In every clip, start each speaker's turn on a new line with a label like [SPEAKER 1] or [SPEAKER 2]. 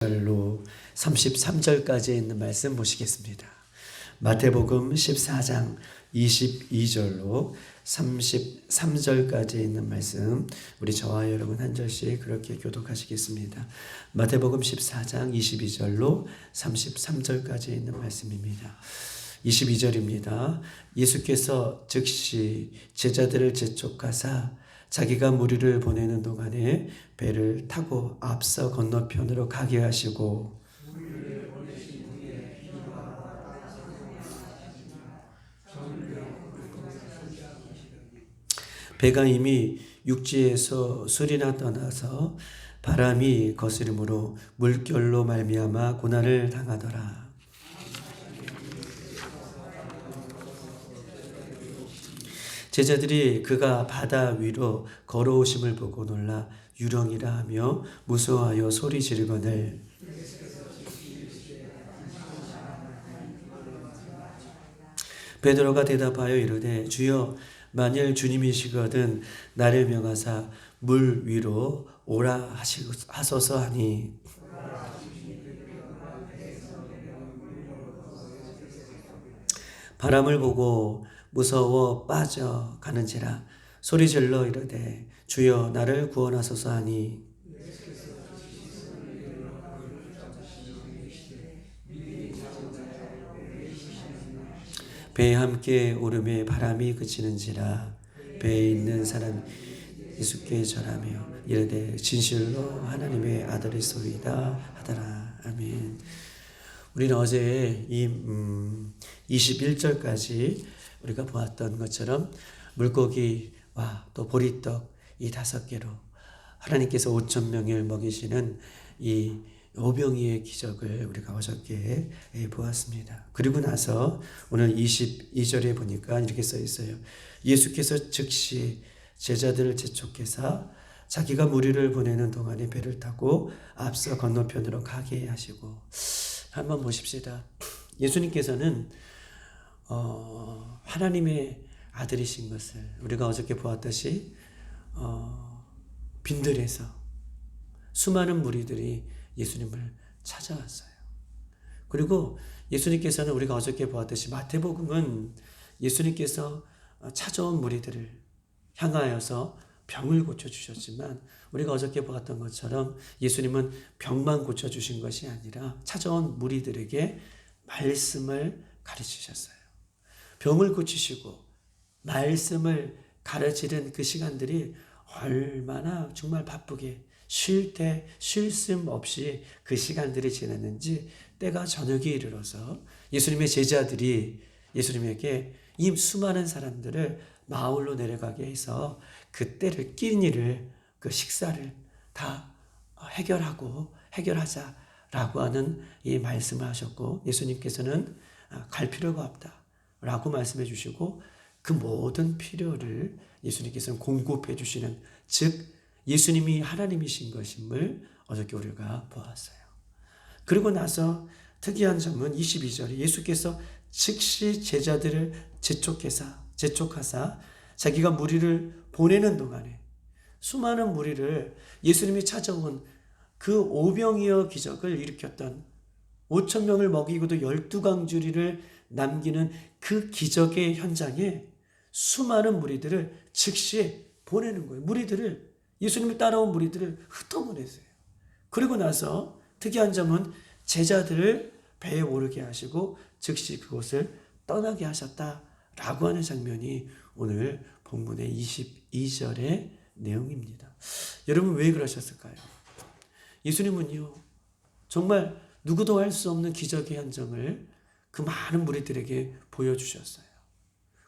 [SPEAKER 1] 절로 33절까지 있는 말씀 보시겠습니다. 마태복음 14장 22절로 33절까지 있는 말씀, 우리 저와 여러분 한 절씩 그렇게 교독하시겠습니다. 마태복음 14장 22절로 33절까지 있는 말씀입니다. 22절입니다. 예수께서 즉시 제자들을 재촉하사 자기가 무리를 보내는 동안에 배를 타고 앞서 건너편으로 가게 하시고 배가 이미 육지에서 술이나 떠나서 바람이 거스름으로 물결로 말미암아 고난을 당하더라. 제자들이 그가 바다 위로 걸어오심을 보고 놀라 유령이라 하며 무서워하여 소리 지르거늘 베드로가 대답하여 이르되 주여 만일 주님이시거든 나를 명하사 물 위로 오라 하소서 하니 바람을 보고 무서워 빠져가는지라 소리질러 이르되 주여 나를 구원하소서 하니 배에 함께 오름에 바람이 그치는지라 배에 있는 사람 예수께 절하며 이르되 진실로 하나님의 아들이소이다 하더라. 아멘. 우리는 어제 이 21절까지 우리가 보았던 것처럼 물고기와 또 보리떡 이 5개로 하나님께서 5,000명을 먹이시는 이 오병이의 기적을 우리가 어저께 보았습니다. 그리고 나서 오늘 22절에 보니까 이렇게 써 있어요. 예수께서 즉시 제자들을 재촉해서 자기가 무리를 보내는 동안에 배를 타고 앞서 건너편으로 가게 하시고, 한번 보십시다. 예수님께서는 하나님의 아들이신 것을 우리가 어저께 보았듯이 빈들에서 수많은 무리들이 예수님을 찾아왔어요. 그리고 예수님께서는 우리가 어저께 보았듯이 마태복음은 예수님께서 찾아온 무리들을 향하여서 병을 고쳐주셨지만 우리가 어저께 보았던 것처럼 예수님은 병만 고쳐주신 것이 아니라 찾아온 무리들에게 말씀을 가르치셨어요. 병을 고치시고 말씀을 가르치는 그 시간들이 얼마나 정말 바쁘게 쉴 틈 없이 그 시간들이 지났는지 때가 저녁에 이르러서 예수님의 제자들이 예수님에게 이 수많은 사람들을 마을로 내려가게 해서 그 때를 끼니를 그 식사를 다 해결하자라고 하는 이 말씀을 하셨고, 예수님께서는 갈 필요가 없다라고 말씀해 주시고 그 모든 필요를 예수님께서는 공급해 주시는, 즉 예수님이 하나님이신 것임을 어저께 우리가 보았어요. 그리고 나서 특이한 점은 22절에 예수께서 즉시 제자들을 재촉하사 자기가 무리를 보내는 동안에 수많은 무리를 예수님이 찾아온 그 오병이어 기적을 일으켰던 5,000명을 먹이고도 12강주리를 남기는 그 기적의 현장에 수많은 무리들을 즉시 보내는 거예요. 예수님을 따라온 무리들을 흩어보내세요. 그리고 나서 특이한 점은 제자들을 배에 오르게 하시고 즉시 그곳을 떠나게 하셨다라고 하는 장면이 오늘 본문의 22절의 내용입니다. 여러분 왜 그러셨을까요? 예수님은요 정말 누구도 할 수 없는 기적의 현장을 그 많은 무리들에게 보여주셨어요.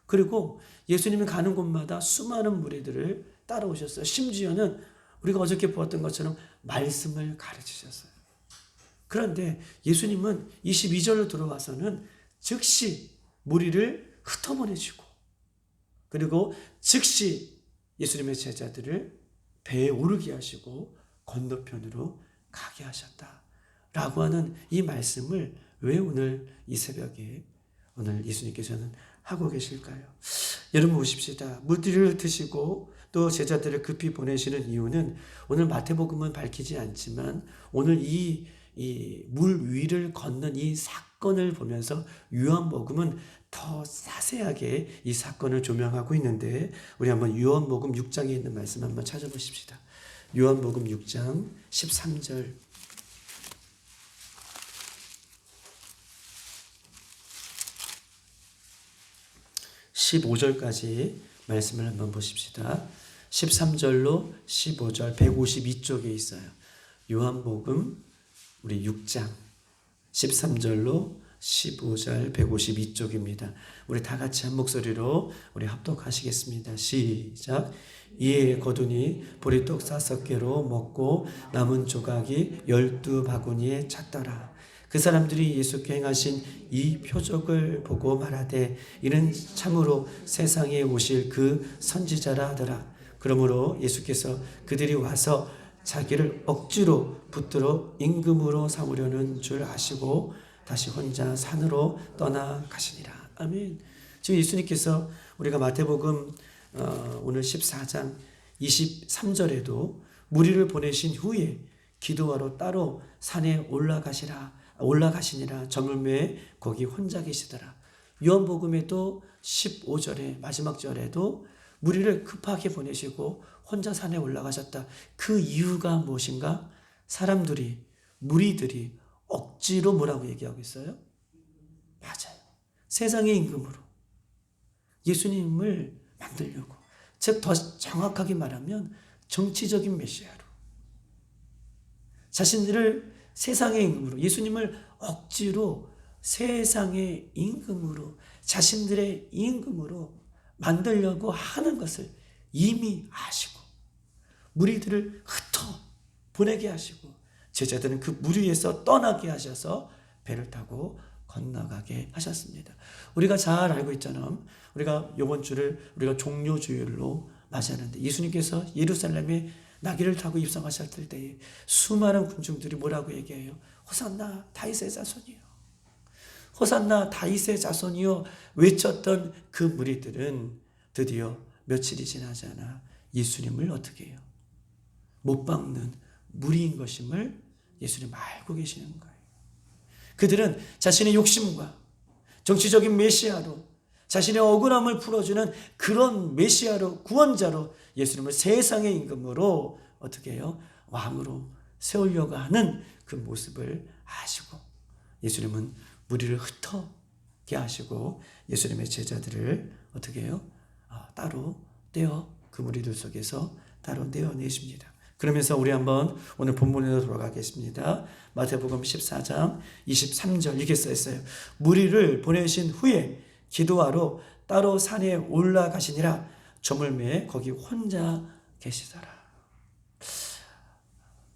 [SPEAKER 1] 그리고 예수님이 가는 곳마다 수많은 무리들을 따라오셨어요. 심지어는 우리가 어저께 보았던 것처럼 말씀을 가르치셨어요. 그런데 예수님은 22절로 들어와서는 즉시 무리를 흩어보내시고 그리고 즉시 예수님의 제자들을 배에 오르게 하시고 건너편으로 가게 하셨다라고 하는 이 말씀을 왜 오늘 이 새벽에 오늘 예수님께서는 하고 계실까요? 여러분 보십시다. 무리를 흩으시고 또 제자들을 급히 보내시는 이유는 오늘 마태복음은 밝히지 않지만 오늘 이 이 물 위를 걷는 이 사건을 보면서 요한복음은 더 자세하게 이 사건을 조명하고 있는데, 우리 한번 요한복음 6장에 있는 말씀 한번 찾아보십시다. 요한복음 6장 13절. 15절까지 말씀을 한번 보십시다. 13절로 15절 152쪽에 있어요. 요한복음 우리 6장 13절로 15절 152쪽입니다. 우리 다 같이 한 목소리로 우리 합독하시겠습니다. 시작. 이에 거두니 보리떡 5개로 먹고 남은 조각이 12바구니에 찼더라. 그 사람들이 예수께 행하신 이 표적을 보고 말하되 이는 참으로 세상에 오실 그 선지자라 하더라. 그러므로 예수께서 그들이 와서 자기를 억지로 붙들어 임금으로 삼으려는 줄 아시고 다시 혼자 산으로 떠나가시니라. 아멘. 지금 예수님께서 우리가 마태복음 오늘 14장 23절에도 무리를 보내신 후에 기도하러 따로 산에 올라가시니라. 저물매에 거기 혼자 계시더라. 요한복음에도 15절에 마지막 절에도 무리를 급하게 보내시고 혼자 산에 올라가셨다. 그 이유가 무엇인가? 무리들이 억지로 뭐라고 얘기하고 있어요? 맞아요. 세상의 임금으로 예수님을 만들려고, 즉 더 정확하게 말하면 정치적인 메시아로 자신들을 세상의 임금으로, 예수님을 억지로 세상의 임금으로, 자신들의 임금으로 만들려고 하는 것을 이미 아시고 무리들을 흩어 보내게 하시고 제자들은 그 무리에서 떠나게 하셔서 배를 타고 건너가게 하셨습니다. 우리가 잘 알고 있잖아요. 우리가 이번 주를 우리가 종료주일로 맞이하는데 예수님께서 예루살렘에 나귀를 타고 입성하셨을 때에 수많은 군중들이 뭐라고 얘기해요? 호산나 다윗의 자손이요. 호산나 다윗의 자손이요 외쳤던 그 무리들은 드디어 며칠이 지나지 않아 예수님을 어떻게 해요? 못 박는 무리인 것임을 예수님 알고 계시는 거예요. 그들은 자신의 욕심과 정치적인 메시아로 자신의 억울함을 풀어주는 그런 메시아로, 구원자로 예수님을 세상의 임금으로 어떻게 해요? 왕으로 세우려고 하는 그 모습을 아시고 예수님은 무리를 흩어게 하시고 예수님의 제자들을 어떻게 해요? 따로 떼어 그 무리들 속에서 따로 떼어내십니다. 그러면서 우리 한번 오늘 본문으로 돌아가겠습니다. 마태복음 14장 23절 이렇게 써 있어요. 무리를 보내신 후에 기도하러 따로 산에 올라가시니라. 저물매에 거기 혼자 계시더라.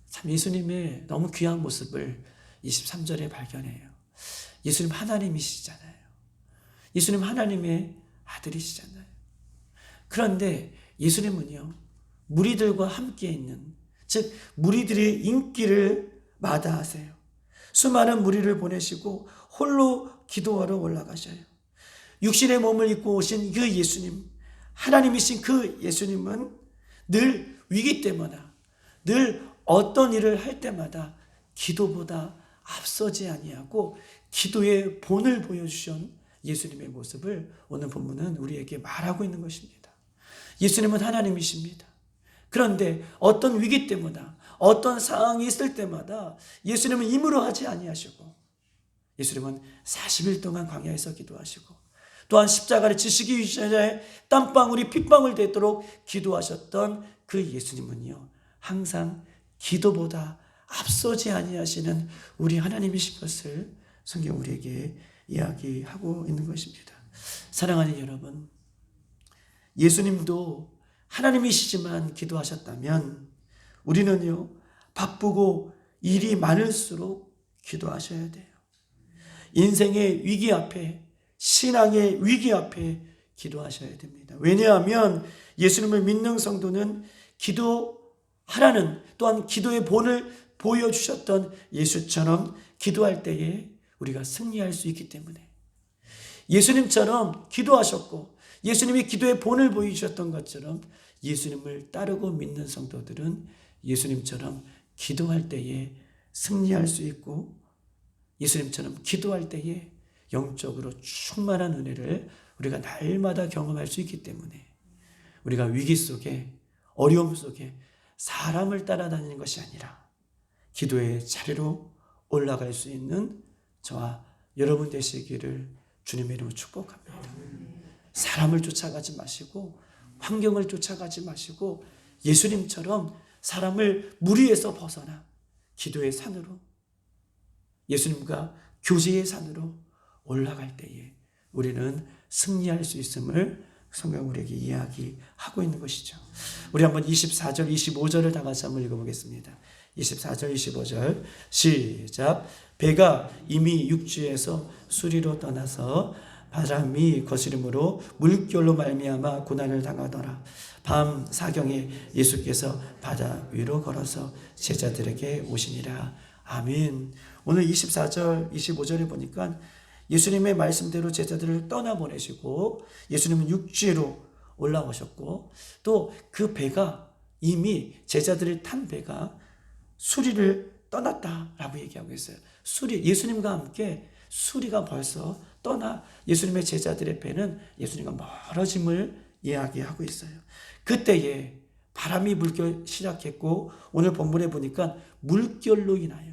[SPEAKER 1] 참 예수님의 너무 귀한 모습을 23절에 발견해요. 예수님 하나님이시잖아요. 예수님 하나님의 아들이시잖아요. 그런데 예수님은요, 무리들과 함께 있는, 즉 무리들의 인기를 마다하세요. 수많은 무리를 보내시고 홀로 기도하러 올라가셔요. 육신의 몸을 입고 오신 그 예수님, 하나님이신 그 예수님은 늘 위기 때마다, 늘 어떤 일을 할 때마다 기도보다 앞서지 아니하고 기도의 본을 보여주신 예수님의 모습을 오늘 본문은 우리에게 말하고 있는 것입니다. 예수님은 하나님이십니다. 그런데 어떤 위기 때마다, 어떤 상황이 있을 때마다 예수님은 임으로 하지 아니하시고 예수님은 40일 동안 광야에서 기도하시고 또한 십자가를 지시기 위해 땀방울이 핏방울 되도록 기도하셨던 그 예수님은요, 항상 기도보다 앞서지 아니하시는 우리 하나님이신 것을 성경 우리에게 이야기하고 있는 것입니다. 사랑하는 여러분, 예수님도 하나님이시지만 기도하셨다면 우리는요, 바쁘고 일이 많을수록 기도하셔야 돼요. 인생의 위기 앞에, 신앙의 위기 앞에 기도하셔야 됩니다. 왜냐하면 예수님을 믿는 성도는 기도하라는, 또한 기도의 본을 보여주셨던 예수처럼 기도할 때에 우리가 승리할 수 있기 때문에, 예수님처럼 기도하셨고 예수님이 기도의 본을 보여주셨던 것처럼 예수님을 따르고 믿는 성도들은 예수님처럼 기도할 때에 승리할 수 있고 예수님처럼 기도할 때에 영적으로 충만한 은혜를 우리가 날마다 경험할 수 있기 때문에 우리가 위기 속에 어려움 속에 사람을 따라다니는 것이 아니라 기도의 자리로 올라갈 수 있는 저와 여러분 되시기를 주님의 이름으로 축복합니다. 사람을 쫓아가지 마시고 환경을 쫓아가지 마시고 예수님처럼 사람을 무리에서 벗어나 기도의 산으로 예수님과 교제의 산으로 올라갈 때에 우리는 승리할 수 있음을 성경 우리에게 이야기하고 있는 것이죠. 우리 한번 24절, 25절을 다 같이 한번 읽어보겠습니다. 24절, 25절 시작. 배가 이미 육지에서 수리로 떠나서 바람이 거스름으로 물결로 말미암아 고난을 당하더라. 밤 사경에 예수께서 바다 위로 걸어서 제자들에게 오시니라. 아멘. 오늘 24절, 25절에 보니까 예수님의 말씀대로 제자들을 떠나보내시고 예수님은 육지로 올라오셨고 또 그 배가 이미 제자들을 탄 배가 수리를 떠났다라고 얘기하고 있어요. 수리, 예수님과 함께 수리가 벌써 떠나 예수님의 제자들의 배는 예수님과 멀어짐을 이야기하고 있어요. 그때에 바람이 불기 시작했고 오늘 본문에 보니까 물결로 인하여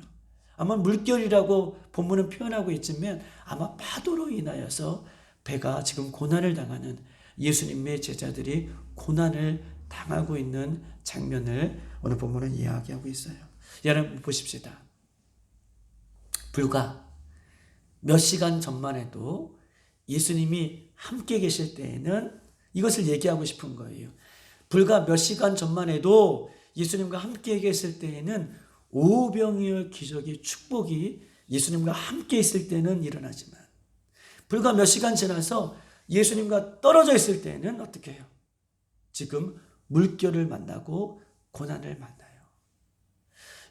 [SPEAKER 1] 아마 물결이라고 본문은 표현하고 있지만 아마 파도로 인하여서 배가 지금 고난을 당하는 예수님의 제자들이 고난을 당하고 있는 장면을 오늘 본문은 이야기하고 있어요. 여러분 보십시다. 불과 몇 시간 전만 해도 예수님이 함께 계실 때에는 이것을 얘기하고 싶은 거예요. 불과 몇 시간 전만 해도 예수님과 함께 계실 때에는 오병이어 기적의 축복이 예수님과 함께 있을 때는 일어나지만 불과 몇 시간 지나서 예수님과 떨어져 있을 때는 어떻게 해요? 지금 물결을 만나고 고난을 만나요.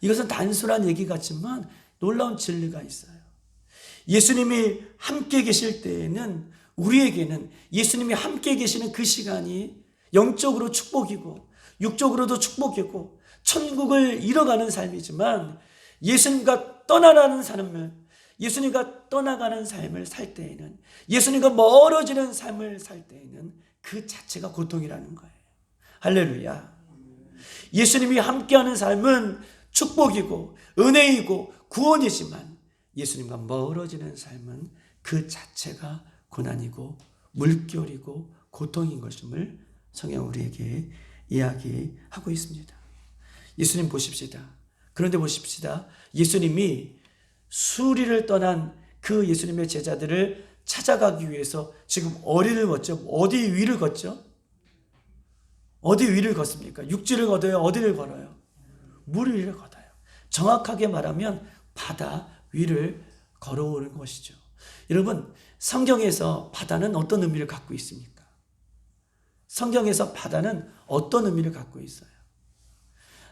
[SPEAKER 1] 이것은 단순한 얘기 같지만 놀라운 진리가 있어요. 예수님이 함께 계실 때에는 우리에게는 예수님이 함께 계시는 그 시간이 영적으로 축복이고 육적으로도 축복이고 천국을 잃어가는 삶이지만 예수님과 떠나가는 삶을 예수님과 떠나가는 삶을 살 때에는 예수님과 멀어지는 삶을 살 때에는 그 자체가 고통이라는 거예요. 할렐루야. 예수님이 함께하는 삶은 축복이고 은혜이고 구원이지만 예수님과 멀어지는 삶은 그 자체가 고난이고 물결이고 고통인 것임을 성경 우리에게 이야기하고 있습니다. 예수님 보십시다. 그런데 보십시다. 예수님이 수리를 떠난 그 예수님의 제자들을 찾아가기 위해서 지금 어디를 걷죠? 어디 위를 걷죠? 어디 위를 걷습니까? 육지를 걷어요? 어디를 걸어요? 물 위를 걷어요. 정확하게 말하면 바다 위를 걸어오는 것이죠. 여러분, 성경에서 바다는 어떤 의미를 갖고 있습니까? 성경에서 바다는 어떤 의미를 갖고 있어요?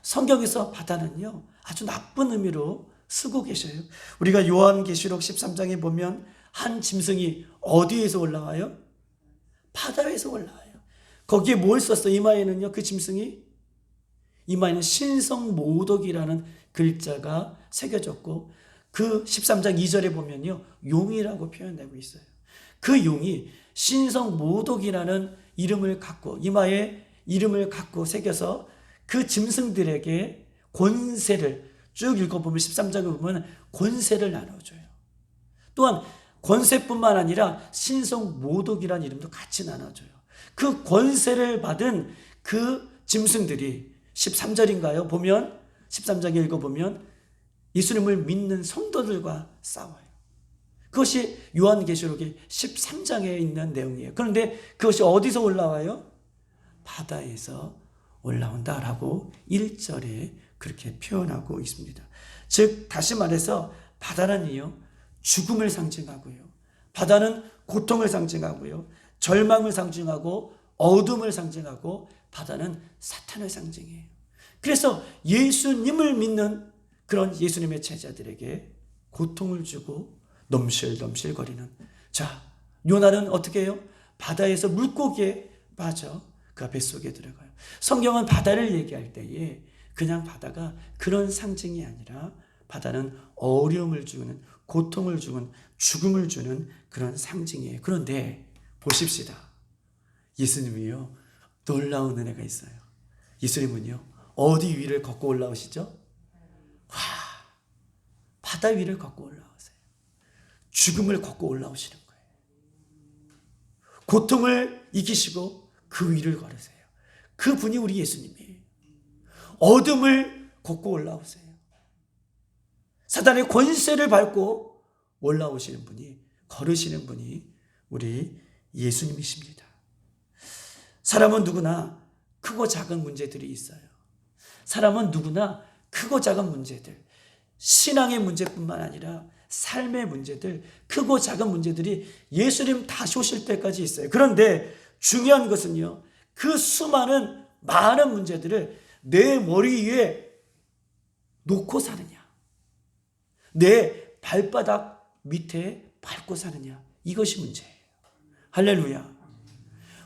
[SPEAKER 1] 성경에서 바다는요, 아주 나쁜 의미로 쓰고 계셔요. 우리가 요한계시록 13장에 보면 한 짐승이 어디에서 올라와요? 바다에서 올라와요. 거기에 뭘 썼어요? 이마에는요, 그 짐승이 이마에는 신성모독이라는 글자가 새겨졌고 그 13장 2절에 보면요, 용이라고 표현되고 있어요. 그 용이 신성모독이라는 이름을 갖고 이마에 이름을 갖고 새겨서 그 짐승들에게 권세를 쭉 읽어보면 13장을 보면 권세를 나눠줘요. 또한 권세뿐만 아니라 신성모독이라는 이름도 같이 나눠줘요. 그 권세를 받은 그 짐승들이 13절인가요? 보면 13장에 읽어보면 예수님을 믿는 성도들과 싸워요. 그것이 요한계시록의 13장에 있는 내용이에요. 그런데 그것이 어디서 올라와요? 바다에서 올라온다라고 1절에 그렇게 표현하고 있습니다. 즉 다시 말해서 바다는요, 죽음을 상징하고요, 바다는 고통을 상징하고요, 절망을 상징하고 어둠을 상징하고 바다는 사탄을 상징해요. 그래서 예수님을 믿는 그런 예수님의 제자들에게 고통을 주고 넘실넘실거리는, 자, 요나는 어떻게 해요? 바다에서 물고기에 빠져 그 뱃속에 들어가요. 성경은 바다를 얘기할 때에 그냥 바다가 그런 상징이 아니라 바다는 어려움을 주는, 고통을 주는, 죽음을 주는 그런 상징이에요. 그런데 보십시다. 예수님이요, 놀라운 은혜가 있어요. 예수님은요, 어디 위를 걷고 올라오시죠? 와, 바다 위를 걷고 올라오세요. 죽음을 걷고 올라오시는 거예요. 고통을 이기시고 그 위를 걸으세요. 그분이 우리 예수님이에요. 어둠을 걷고 올라오세요. 사단의 권세를 밟고 올라오시는 분이, 걸으시는 분이 우리 예수님이십니다. 사람은 누구나 크고 작은 문제들이 있어요. 사람은 누구나 크고 작은 문제들, 신앙의 문제뿐만 아니라 삶의 문제들, 크고 작은 문제들이 예수님 다시 오실 때까지 있어요. 그런데 중요한 것은요, 그 수많은 많은 문제들을 내 머리 위에 놓고 사느냐, 내 발바닥 밑에 밟고 사느냐, 이것이 문제예요. 할렐루야.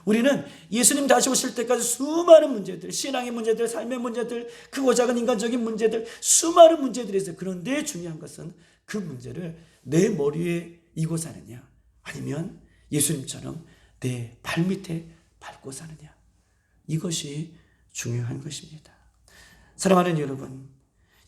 [SPEAKER 1] 우리는 예수님 다시 오실 때까지 수많은 문제들, 신앙의 문제들, 삶의 문제들, 크고 작은 인간적인 문제들, 수많은 문제들이 있어요. 그런데 중요한 것은 그 문제를 내 머리에 이고 사느냐, 아니면 예수님처럼 내 발밑에 밟고 사느냐, 이것이 중요한 것입니다. 사랑하는 여러분,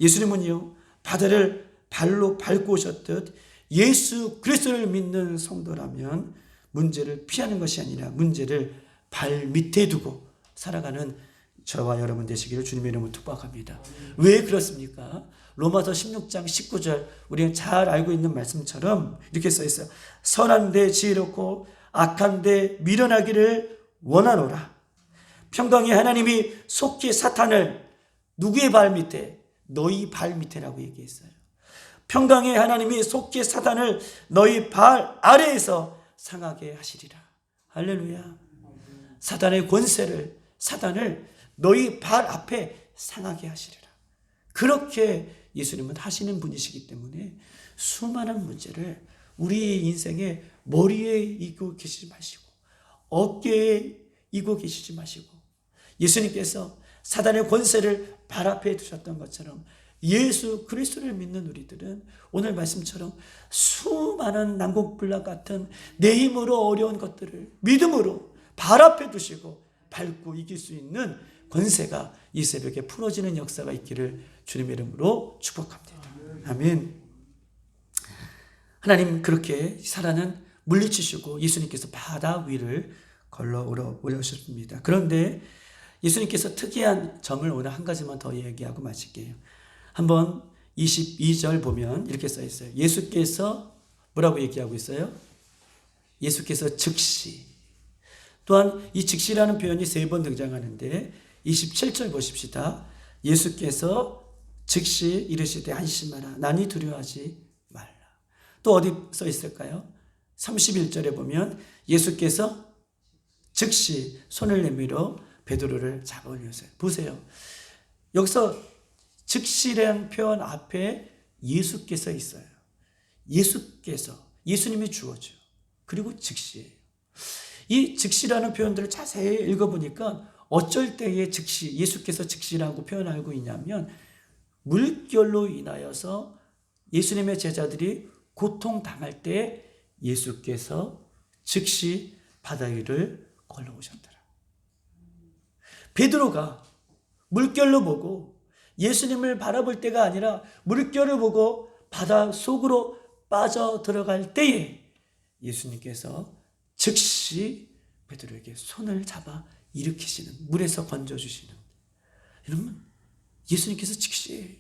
[SPEAKER 1] 예수님은요, 바다를 발로 밟고 오셨듯 예수 그리스도를 믿는 성도라면 문제를 피하는 것이 아니라 문제를 발 밑에 두고 살아가는 저와 여러분 되시기를 주님의 이름으로 축복합니다. 왜 그렇습니까? 로마서 16장 19절, 우리는 잘 알고 있는 말씀처럼 이렇게 써 있어요. 선한 데 지혜롭고 악한 데 미련하기를 원하노라. 평강의 하나님이 속히 사탄을 누구의 발 밑에? 너희 발 밑에라고 얘기했어요. 평강의 하나님이 속히 사탄을 너희 발 아래에서 상하게 하시리라. 할렐루야. 사탄의 권세를, 사탄을 너희 발 앞에 상하게 하시리라. 그렇게 예수님은 하시는 분이시기 때문에 수많은 문제를 우리 인생의 머리에 이고 계시지 마시고, 어깨에 이고 계시지 마시고, 예수님께서 사단의 권세를 발 앞에 두셨던 것처럼 예수 그리스도를 믿는 우리들은 오늘 말씀처럼 수많은 난공불락 같은 내 힘으로 어려운 것들을 믿음으로 발 앞에 두시고 밟고 이길 수 있는 권세가 이 새벽에 풀어지는 역사가 있기를 주님의 이름으로 축복합니다. 아멘. 하나님 그렇게 사단은 물리치시고 예수님께서 바다 위를 걸러 올라오셨습니다. 그런데 예수님께서 특이한 점을 오늘 한 가지만 더 얘기하고 마칠게요. 한번 22절 보면 이렇게 써 있어요. 예수께서 뭐라고 얘기하고 있어요? 예수께서 즉시. 또한 이 즉시라는 표현이 3번 등장하는데 27절 보십시다. 예수께서 즉시 이르시되 안심하라. 난이 두려워하지 말라. 또 어디 써 있을까요? 31절에 보면 예수께서 즉시 손을 내밀어 베드로를 잡아 올렸어요. 보세요. 여기서 즉시라는 표현 앞에 예수께서 있어요. 예수께서, 예수님이 주어죠. 그리고 즉시예요. 이 즉시라는 표현들을 자세히 읽어보니까 어쩔 때에 즉시, 예수께서 즉시라고 표현하고 있냐면 물결로 인하여서 예수님의 제자들이 고통당할 때 예수께서 즉시 바다 위를 걸어오셨더라. 베드로가 물결로 보고 예수님을 바라볼 때가 아니라 물결을 보고 바다 속으로 빠져 들어갈 때에 예수님께서 즉시 베드로에게 손을 잡아 일으키시는, 물에서 건져주시는, 여러분 예수님께서 즉시예요.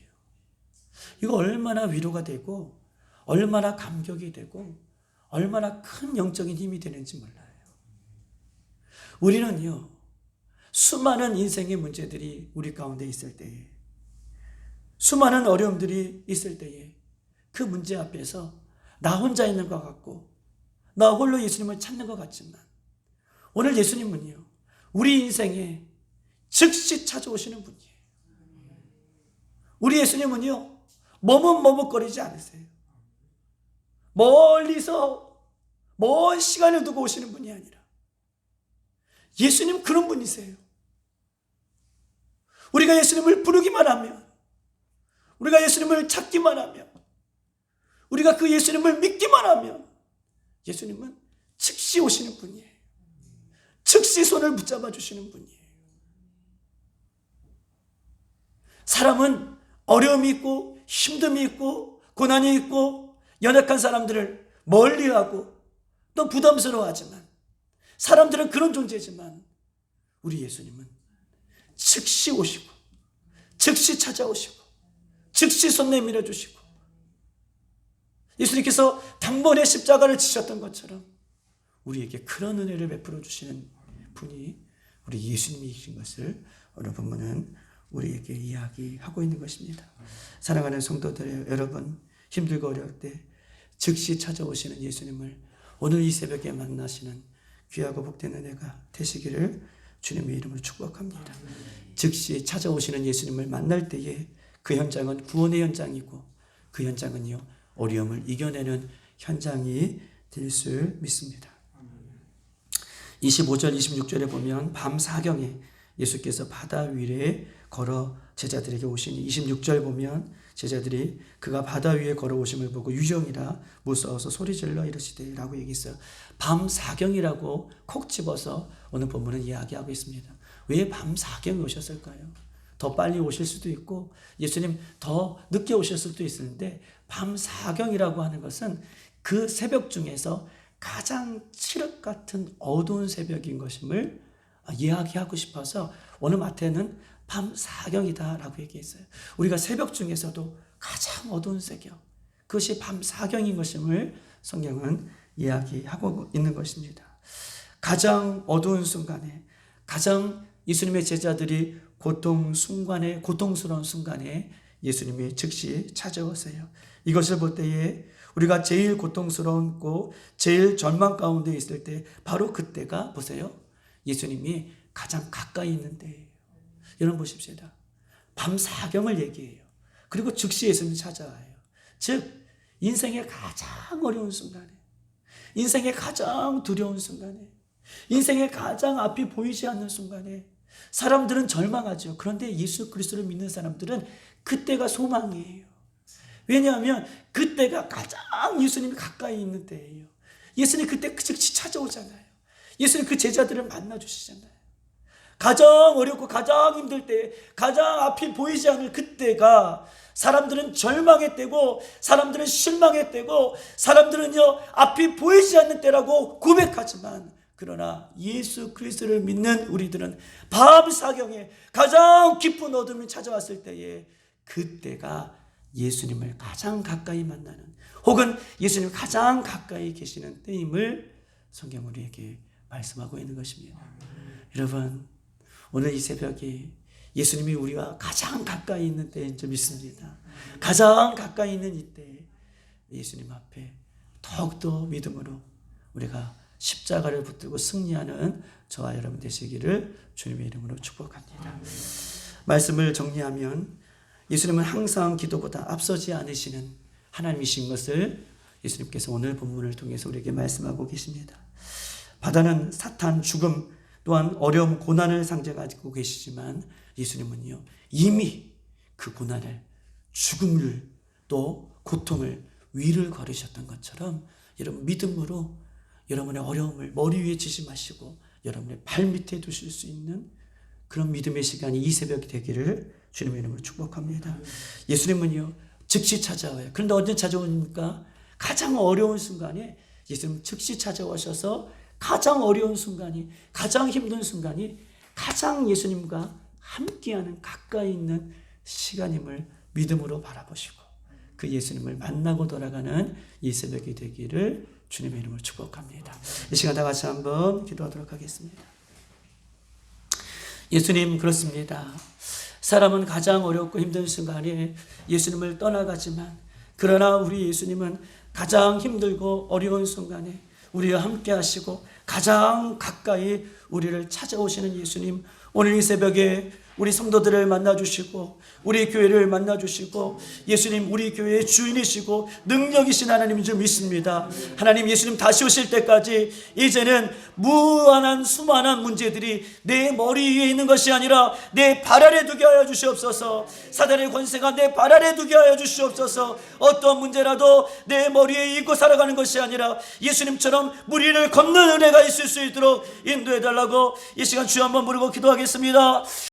[SPEAKER 1] 이거 얼마나 위로가 되고 얼마나 감격이 되고 얼마나 큰 영적인 힘이 되는지 몰라요. 우리는요, 수많은 인생의 문제들이 우리 가운데 있을 때에, 수많은 어려움들이 있을 때에 그 문제 앞에서 나 혼자 있는 것 같고 나 홀로 예수님을 찾는 것 같지만 오늘 예수님은요, 우리 인생에 즉시 찾아오시는 분이에요. 우리 예수님은요, 머뭇머뭇거리지 않으세요. 멀리서 먼 시간을 두고 오시는 분이 아니라 예수님 그런 분이세요. 우리가 예수님을 부르기만 하면 우리가 예수님을 찾기만 하면, 우리가 그 예수님을 믿기만 하면 예수님은 즉시 오시는 분이에요. 즉시 손을 붙잡아 주시는 분이에요. 사람은 어려움이 있고 힘듦이 있고 고난이 있고 연약한 사람들을 멀리하고 또 부담스러워하지만, 사람들은 그런 존재지만 우리 예수님은 즉시 오시고 즉시 찾아오시고 즉시 손 내밀어 주시고, 예수님께서 단번에 십자가를 지셨던 것처럼 우리에게 그런 은혜를 베풀어 주시는 분이 우리 예수님이신 것을 오늘 본문은 우리에게 이야기하고 있는 것입니다. 사랑하는 성도들 여러분, 힘들고 어려울 때 즉시 찾아오시는 예수님을 오늘 이 새벽에 만나시는 귀하고 복된 은혜가 되시기를 주님의 이름으로 축복합니다. 즉시 찾아오시는 예수님을 만날 때에 그 현장은 구원의 현장이고, 그 현장은요 어려움을 이겨내는 현장이 될 수 믿습니다. 25절 26절에 보면 밤 사경에 예수께서 바다 위에 걸어 제자들에게 오시니, 26절 보면 제자들이 그가 바다 위에 걸어오심을 보고 유정이라 무서워서 소리질러 이르시되 라고 얘기했어요. 밤 사경이라고 콕 집어서 오늘 본문은 이야기하고 있습니다. 왜 밤 사경에 오셨을까요? 더 빨리 오실 수도 있고 예수님 더 늦게 오실 수도 있는데, 밤 사경이라고 하는 것은 그 새벽 중에서 가장 칠흑 같은 어두운 새벽인 것임을 이야기하고 싶어서 오늘 마태는 밤 사경이다라고 얘기했어요. 우리가 새벽 중에서도 가장 어두운 새벽, 그것이 밤 사경인 것임을 성경은 이야기하고 있는 것입니다. 가장 어두운 순간에, 가장 예수님의 제자들이 고통스러운 순간에 예수님이 즉시 찾아오세요. 이것을 볼 때에 우리가 제일 고통스럽고 제일 절망 가운데 있을 때 바로 그때가 보세요, 예수님이 가장 가까이 있는 때예요. 여러분 보십시다. 밤 사경을 얘기해요. 그리고 즉시 예수님이 찾아와요. 즉 인생의 가장 어려운 순간에, 인생의 가장 두려운 순간에, 인생의 가장 앞이 보이지 않는 순간에 사람들은 절망하죠. 그런데 예수 그리스도를 믿는 사람들은 그때가 소망이에요. 왜냐하면 그때가 가장 예수님이 가까이 있는 때예요. 예수님 그때 즉시 찾아오잖아요. 예수님 그 제자들을 만나주시잖아요. 가장 어렵고 가장 힘들 때, 가장 앞이 보이지 않을 그때가 사람들은 절망의 때고, 사람들은 실망의 때고, 사람들은요 앞이 보이지 않는 때라고 고백하지만, 그러나 예수 그리스도를 믿는 우리들은 밤 사경에 가장 깊은 어둠이 찾아왔을 때에 그때가 예수님을 가장 가까이 만나는, 혹은 예수님 가장 가까이 계시는 때임을 성경 우리에게 말씀하고 있는 것입니다. 여러분, 오늘 이 새벽에 예수님이 우리와 가장 가까이 있는 때인 줄 믿습니다. 가장 가까이 있는 이때 예수님 앞에 더욱더 믿음으로 우리가 십자가를 붙들고 승리하는 저와 여러분 되시기를 주님의 이름으로 축복합니다. 말씀을 정리하면 예수님은 항상 기도보다 앞서지 않으시는 하나님이신 것을 예수님께서 오늘 본문을 통해서 우리에게 말씀하고 계십니다. 바다는 사탄, 죽음 또한 어려움, 고난을 상징하고 계시지만 예수님은요 이미 그 고난을, 죽음을, 또 고통을 위를 걸으셨던 것처럼 여러분 믿음으로 여러분의 어려움을 머리 위에 지지 마시고 여러분의 발밑에 두실 수 있는 그런 믿음의 시간이 이 새벽이 되기를 주님의 이름으로 축복합니다. 예수님은요 즉시 찾아와요. 그런데 언제 찾아오니까 가장 어려운 순간에 예수님 즉시 찾아오셔서 가장 어려운 순간이, 가장 힘든 순간이 가장 예수님과 함께하는 가까이 있는 시간임을 믿음으로 바라보시고 그 예수님을 만나고 돌아가는 이 새벽이 되기를 주님의 이름으로 축복합니다. 이 시간 다 같이 한번 기도하도록 하겠습니다. 예수님, 그렇습니다. 사람은 가장 어렵고 힘든 순간에 예수님을 떠나가지만, 그러나 우리 예수님은 가장 힘들고 어려운 순간에 우리와 함께 하시고 가장 가까이 우리를 찾아오시는 예수님, 오늘 이 새벽에 우리 성도들을 만나주시고 우리 교회를 만나주시고 예수님 우리 교회의 주인이시고 능력이신 하나님인 줄 믿습니다. 하나님, 예수님 다시 오실 때까지 이제는 무한한 수많은 문제들이 내 머리 위에 있는 것이 아니라 내 발 아래 두게 하여 주시옵소서. 사단의 권세가 내 발 아래 두게 하여 주시옵소서. 어떤 문제라도 내 머리에 잊고 살아가는 것이 아니라 예수님처럼 무리를 걷는 은혜가 있을 수 있도록 인도해 달라고 이 시간 주여 한번 부르고 기도하겠습니다.